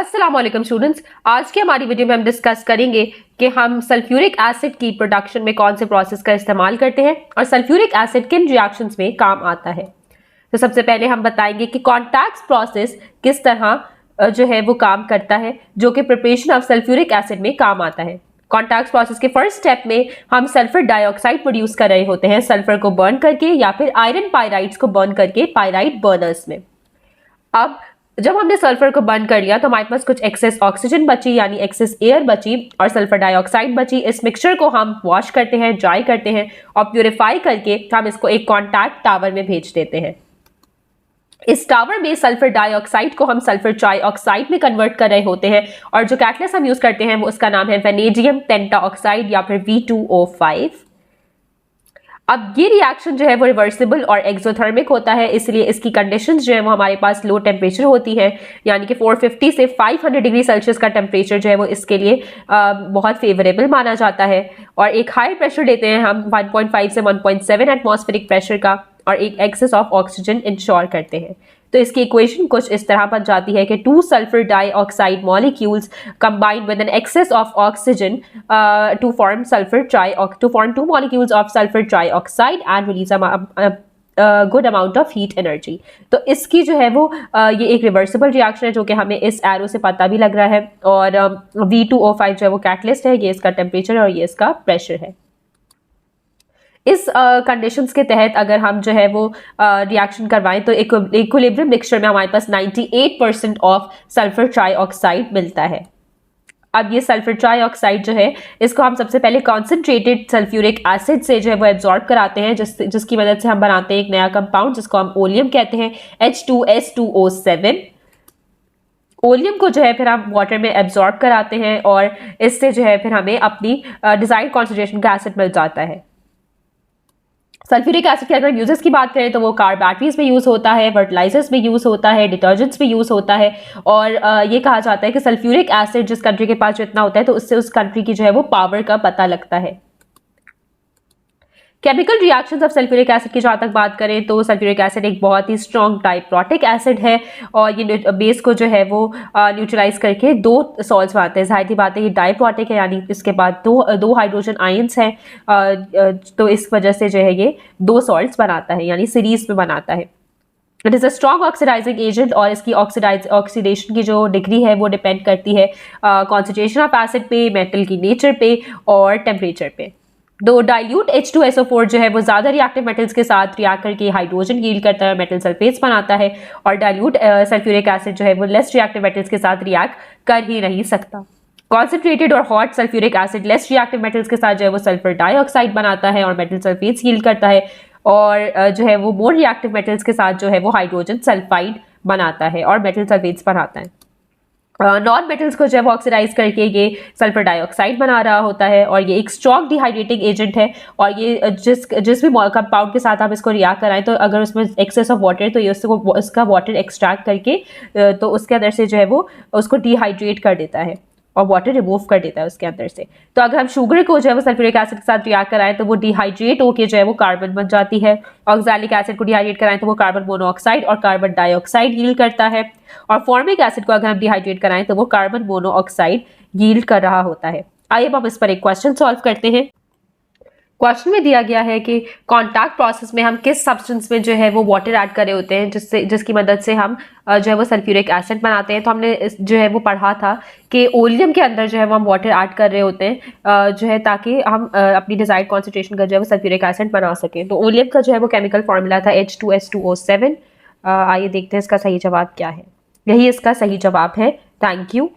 अस्सलाम वालेकुम स्टूडेंट्स, आज की हमारी वीडियो में हम डिस्कस करेंगे कि हम सल्फ्यूरिक एसिड की प्रोडक्शन में कौन से प्रोसेस का इस्तेमाल करते हैं और सल्फ्यूरिक एसिड किन रिएक्शंस में काम आता है। तो सबसे पहले हम बताएंगे कि कॉन्टैक्ट प्रोसेस किस तरह जो है वो काम करता है, जो कि प्रिपरेशन ऑफ सल्फ्यूरिक एसिड में काम आता है। कॉन्टैक्ट प्रोसेस के फर्स्ट स्टेप में हम सल्फर डाइऑक्साइड प्रोड्यूस कर रहे होते हैं, सल्फर को बर्न करके या फिर आयरन पायराइड्स को बर्न करके पायराइड बर्नर्स में। अब जब हमने सल्फर को बर्न कर लिया तो हमारे पास कुछ एक्सेस ऑक्सीजन बची, यानी एक्सेस एयर बची और सल्फर डाइऑक्साइड बची। इस मिक्सचर को हम वॉश करते हैं, ड्राई करते हैं और प्यूरिफाई करके हम इसको एक कॉन्टैक्ट टावर में भेज देते हैं। इस टावर में सल्फर डाइऑक्साइड को हम सल्फर ट्राइऑक्साइड में कन्वर्ट कर रहे होते हैं और जो कैटलिस्ट हम यूज करते हैं वो उसका नाम है वेनेडियम पेंटाऑक्साइड या फिर V2O5। अब ये रिएक्शन जो है वो रिवर्सिबल और एक्सोथर्मिक होता है, इसलिए इसकी कंडीशंस जो है वो हमारे पास लो टेम्परेचर होती है, यानी कि 450 से 500 डिग्री सेल्सियस का टेम्परेचर जो है वो इसके लिए बहुत फेवरेबल माना जाता है। और एक हाई प्रेशर लेते हैं हम 1.5 से 1.7 एटमॉस्फेरिक प्रेशर का और एक एक्सेस ऑफ ऑक्सीजन इंश्योर करते हैं। तो इसकी इक्वेशन कुछ इस तरह बन जाती है कि 2 sulphur dioxide molecules combined with an excess of oxygen to form 2 molecules of sulfur trioxide and release a good amount of heat energy। तो इसकी जो है वो ये एक रिवर्सिबल रिएक्शन है, जो कि हमें इस एरो से पता भी लग रहा है। और V2O5 जो है वो कैटलिस्ट है, ये इसका टेम्परेचर और ये इसका प्रेशर है। इस कंडीशंस के तहत अगर हम जो है वो रिएक्शन करवाएं तो इक्विलिब्रियम मिक्सचर में हमारे पास 98% ऑफ सल्फर ट्राइऑक्साइड मिलता है। अब ये सल्फर ट्राइऑक्साइड जो है इसको हम सबसे पहले कॉन्सेंट्रेटेड सल्फ्यूरिक एसिड से जो है वो एब्जॉर्ब कराते हैं, जिसकी मदद से हम बनाते हैं एक नया कंपाउंड जिसको हम ओलियम कहते हैं, H2S2O7। ओलियम को जो है फिर हम वाटर में एब्जॉर्ब कराते हैं और इससे जो है फिर हमें अपनी डिजायर्ड कॉन्सेंट्रेशन का एसिड मिल जाता है। सल्फ्यूरिक एसिड के अगर यूजेस की बात करें तो वो कार बैटरीज में यूज होता है, फर्टिलाइजर्स में यूज होता है, डिटर्जेंट्स में यूज होता है। और ये कहा जाता है कि सल्फ्यूरिक एसिड जिस कंट्री के पास जितना होता है तो उससे उस कंट्री की जो है वो पावर का पता लगता है। Chemical reactions of sulphuric acid की जहाँ तक बात करें तो सल्फ्यूरिक एसिड एक बहुत ही स्ट्रॉन्ग डाइप्रोटिक एसिड है और ये बेस को जो है वो न्यूट्रलाइज करके 2 सॉल्ट्स बनाते हैं। जाहिर सी बात है ये डाइप्रोटिक है, यानी इसके बाद दो हाइड्रोजन आयंस हैं, तो इस वजह से जो है ये 2 सॉल्ट्स बनाता है, यानी सीरीज में बनाता है। It is a strong oxidising agent और इसकी ऑक्सीडेशन की जो डिग्री है वो डिपेंड करती है कॉन्सेंट्रेशन ऑफ एसिड पे, मेटल की नेचर पे और टेम्परेचर पे। दो डाइल्यूट H2SO4 जो है वो ज़्यादा रिएक्टिव मेटल्स के साथ रिएक्ट करके हाइड्रोजन यील्ड करता है, मेटल सल्फेट्स बनाता है, और डाइल्यूट सल्फ्यूरिक एसिड जो है वो लेस रिएक्टिव मेटल्स के साथ रिएक्ट कर ही नहीं सकता। कॉन्सेंट्रेटेड और hot sulphuric acid less reactive metals के साथ जो है वो सल्फर डाइऑक्साइड बनाता है और मेटल सल्फेट्स यील्ड करता है, और जो है वो मोर रिएक्टिव मेटल्स के साथ जो है वो हाइड्रोजन सल्फाइड बनाता है और मेटल सल्फेट्स बनाता है। नॉन मेटल्स को जो है वो ऑक्सीडाइज करके ये सल्फर डाइऑक्साइड बना रहा होता है और ये एक स्ट्रॉन्ग डिहाइड्रेटिंग एजेंट है। और ये जिस भी कंपाउंड के साथ आप इसको रिएक्ट कराएं तो अगर उसमें एक्सेस ऑफ वाटर तो ये उसका वाटर एक्सट्रैक्ट करके तो उसके अंदर से जो है वो उसको डिहाइड्रेट कर देता है और वाटर रिमूव कर देता है उसके अंदर से। तो अगर हम शुगर को जो है वो सल्फ्यूरिक एसिड के साथ रिएक्ट कराएं तो वो डिहाइड्रेट होकर जो है वो कार्बन बन जाती है। ऑक्सैलिक एसिड को डिहाइड्रेट कराएं तो वो कार्बन मोनोऑक्साइड और कार्बन डाइऑक्साइड यील्ड करता है, और फॉर्मिक एसिड को अगर हम डिहाइड्रेट कराएं तो वो कार्बन मोनोऑक्साइड यील्ड कर रहा होता है। आइए अब हम इस पर एक क्वेश्चन सॉल्व करते हैं। क्वेश्चन में दिया गया है कि कॉन्टैक्ट प्रोसेस में हम किस सब्सटेंस में जो है वो वाटर ऐड कर रहे होते हैं जिसकी मदद से हम जो है वो सल्फ्यूरिक एसिड बनाते हैं। तो हमने जो है वो पढ़ा था कि ओलियम के अंदर जो है वो हम वाटर ऐड कर रहे होते हैं जो है ताकि हम अपनी डिजायर्ड कॉन्सेंट्रेशन का जो है वो सल्फ्यूरिक एसिड बना सकें। तो ओलियम का जो है वो केमिकल फॉर्मूला था H2S2O7। आइए देखते हैं इसका सही जवाब क्या है। यही इसका सही जवाब है। Thank you.